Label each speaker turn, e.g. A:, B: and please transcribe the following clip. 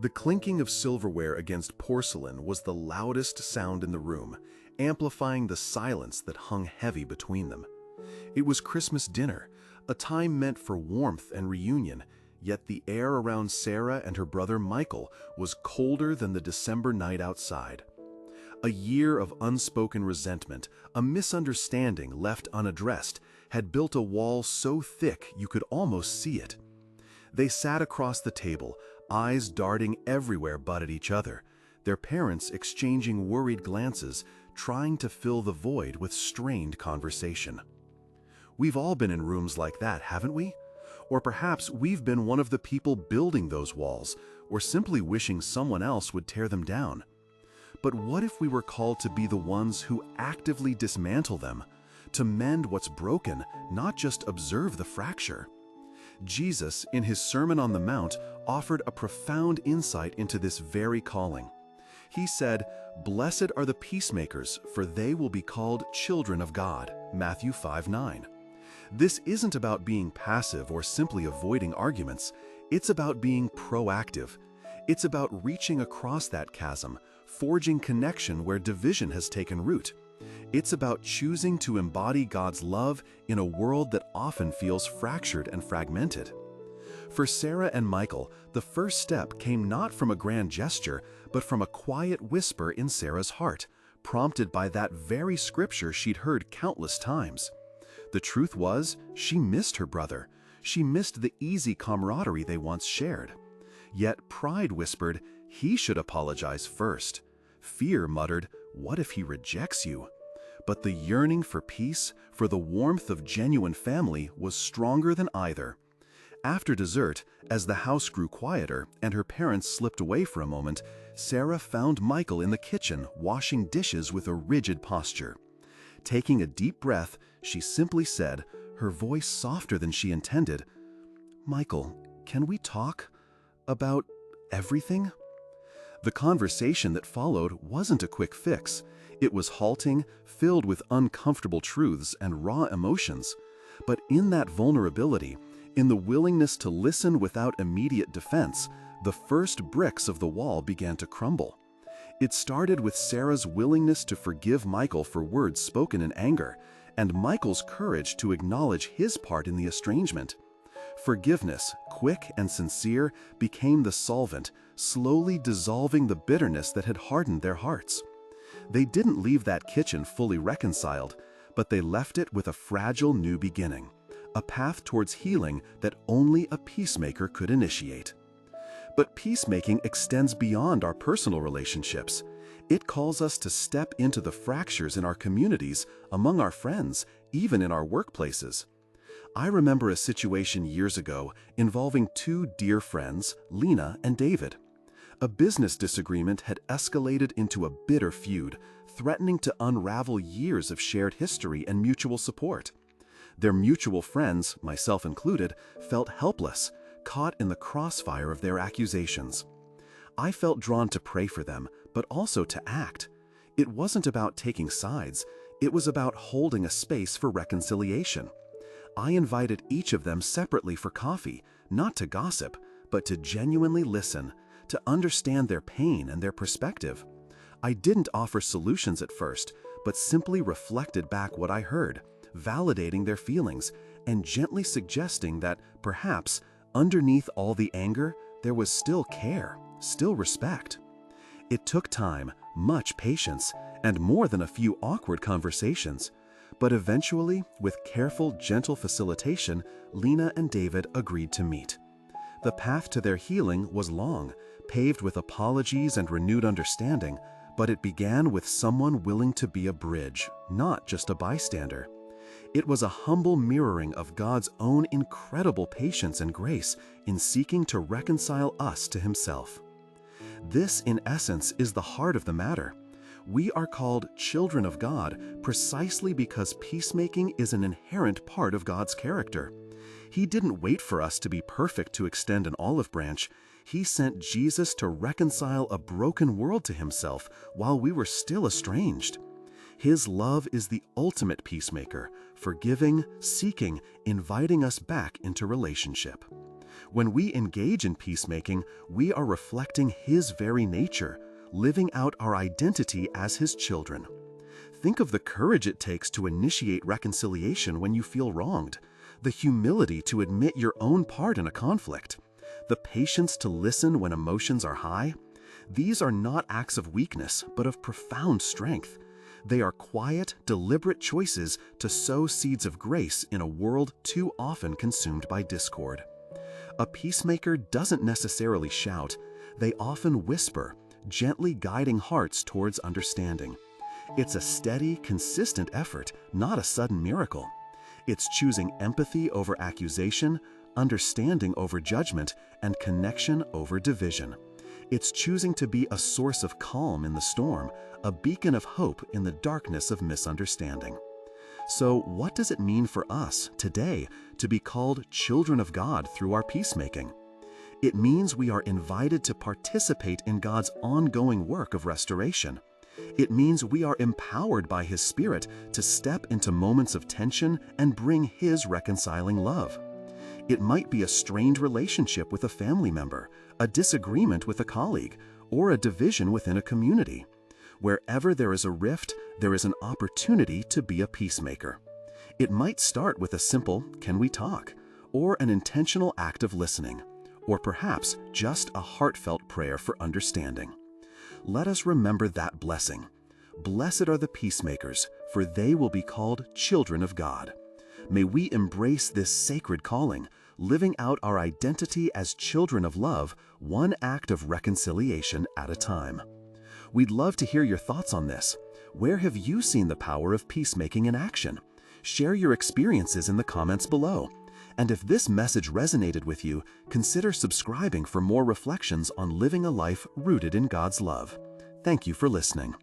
A: The clinking of silverware against porcelain was the loudest sound in the room, amplifying the silence that hung heavy between them. It was Christmas dinner, a time meant for warmth and reunion, yet the air around Sarah and her brother Michael was colder than the December night outside. A year of unspoken resentment, a misunderstanding left unaddressed, had built a wall so thick you could almost see it. They sat across the table, eyes darting everywhere but at each other, their parents exchanging worried glances, trying to fill the void with strained conversation. We've all been in rooms like that, haven't we? Or perhaps we've been one of the people building those walls, or simply wishing someone else would tear them down. But what if we were called to be the ones who actively dismantle them, to mend what's broken, not just observe the fracture? Jesus, in his Sermon on the Mount, offered a profound insight into this very calling. He said, "Blessed are the peacemakers, for they will be called children of God." Matthew 5:9. This isn't about being passive or simply avoiding arguments. It's about being proactive. It's about reaching across that chasm, forging connection where division has taken root. It's about choosing to embody God's love in a world that often feels fractured and fragmented. For Sarah and Michael, the first step came not from a grand gesture, but from a quiet whisper in Sarah's heart, prompted by that very scripture she'd heard countless times. The truth was, she missed her brother. She missed the easy camaraderie they once shared. Yet pride whispered, he should apologize first. Fear muttered, what if he rejects you? But the yearning for peace, for the warmth of genuine family, was stronger than either. After dessert, as the house grew quieter and her parents slipped away for a moment, Sarah found Michael in the kitchen washing dishes with a rigid posture. Taking a deep breath, she simply said, her voice softer than she intended, "Michael, can we talk about everything?" The conversation that followed wasn't a quick fix. It was halting, filled with uncomfortable truths and raw emotions. But in that vulnerability, in the willingness to listen without immediate defense, the first bricks of the wall began to crumble. It started with Sarah's willingness to forgive Michael for words spoken in anger, and Michael's courage to acknowledge his part in the estrangement. Forgiveness, quick and sincere, became the solvent, slowly dissolving the bitterness that had hardened their hearts. They didn't leave that kitchen fully reconciled, but they left it with a fragile new beginning, a path towards healing that only a peacemaker could initiate. But peacemaking extends beyond our personal relationships. It calls us to step into the fractures in our communities, among our friends, even in our workplaces. I remember a situation years ago involving two dear friends, Lena and David. A business disagreement had escalated into a bitter feud, threatening to unravel years of shared history and mutual support. Their mutual friends, myself included, felt helpless, caught in the crossfire of their accusations. I felt drawn to pray for them, but also to act. It wasn't about taking sides, it was about holding a space for reconciliation. I invited each of them separately for coffee, not to gossip, but to genuinely listen, to understand their pain and their perspective. I didn't offer solutions at first, but simply reflected back what I heard, validating their feelings, and gently suggesting that perhaps, underneath all the anger, there was still care, still respect. It took time, much patience, and more than a few awkward conversations. But eventually, with careful, gentle facilitation, Lena and David agreed to meet. The path to their healing was long, paved with apologies and renewed understanding, but it began with someone willing to be a bridge, not just a bystander. It was a humble mirroring of God's own incredible patience and grace in seeking to reconcile us to Himself. This, in essence, is the heart of the matter. We are called children of God precisely because peacemaking is an inherent part of God's character. He didn't wait for us to be perfect to extend an olive branch. He sent Jesus to reconcile a broken world to Himself while we were still estranged. His love is the ultimate peacemaker, forgiving, seeking, inviting us back into relationship. When we engage in peacemaking, we are reflecting His very nature, living out our identity as His children. Think of the courage it takes to initiate reconciliation when you feel wronged, the humility to admit your own part in a conflict, the patience to listen when emotions are high. These are not acts of weakness, but of profound strength. They are quiet, deliberate choices to sow seeds of grace in a world too often consumed by discord. A peacemaker doesn't necessarily shout. They often whisper, gently guiding hearts towards understanding. It's a steady, consistent effort, not a sudden miracle. It's choosing empathy over accusation, understanding over judgment, and connection over division. It's choosing to be a source of calm in the storm, a beacon of hope in the darkness of misunderstanding. So, what does it mean for us today to be called children of God through our peacemaking? It means we are invited to participate in God's ongoing work of restoration. It means we are empowered by His Spirit to step into moments of tension and bring His reconciling love. It might be a strained relationship with a family member, a disagreement with a colleague, or a division within a community. Wherever there is a rift, there is an opportunity to be a peacemaker. It might start with a simple, "Can we talk?" or an intentional act of listening, or perhaps just a heartfelt prayer for understanding. Let us remember that blessing. Blessed are the peacemakers, for they will be called children of God. May we embrace this sacred calling, living out our identity as children of love, one act of reconciliation at a time. We'd love to hear your thoughts on this. Where have you seen the power of peacemaking in action? Share your experiences in the comments below. And if this message resonated with you, consider subscribing for more reflections on living a life rooted in God's love. Thank you for listening.